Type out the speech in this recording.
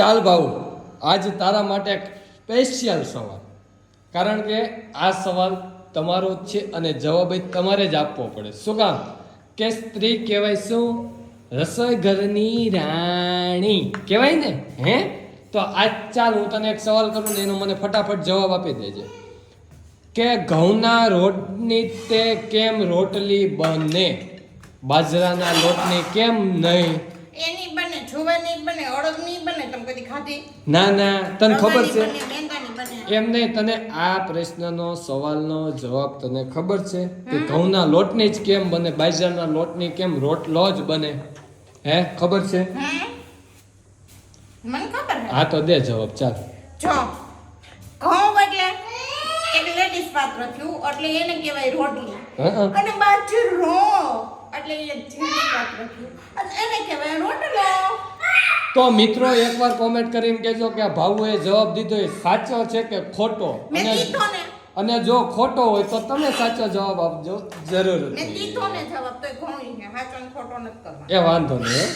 ચાલ ભાઉ, આજ તારા માટે એક સ્પેશિયલ સવાલ, કારણ કે આ સવાલ તમારો જ છે અને જવાબ તમારે જ આપવો પડે. શું કામ કે સ્ત્રી કહેવાય શું? રસોઈ ઘરની રાણી કહેવાય ને. હે તો આજ ચાલ હું તને એક સવાલ કરું ને એનો મને ફટાફટ જવાબ આપી દેજે કે ઘઉંના રોટની તે કેમ રોટલી બને, બાજરાના લોટની કેમ નહીં? એની બને, જુવારની બને, અડદની બને. તમે કદી ખાધી? ના તને ખબર છે રવાની બને, મેંદાની બને. એમ નહીં, તને આ પ્રશ્નનો સવાલનો જવાબ તને ખબર છે કે ઘઉંના લોટની જ કેમ બને, બાજરાના લોટની કેમ રોટલો જ બને? હે ખબર છે? મને ખબર છે. હા તો દે જવાબ ચાલ. જો ઘઉં એટલે એક લેડીઝ પાત્ર થયું એટલે એને કહેવાય રોટલી. હં. અને બાજરો એટલે એ જેન્ટ્સ પાત્ર થયું અને એને કહેવાય રોટલો. તો મિત્રો એકવાર કોમેન્ટ કરીને કહેજો કે આ ભાવુએ જવાબ દીધો એ સાચો છે કે ખોટો. મેં દીધો ને, અને જો ખોટો હોય તો તમે સાચો જવાબ આપજો જરૂર. મેં દીધો ને જવાબ, તો ઘણું છે. સાચો ને ખોટો નથી કરવાનો. એ વાંધો નહીં.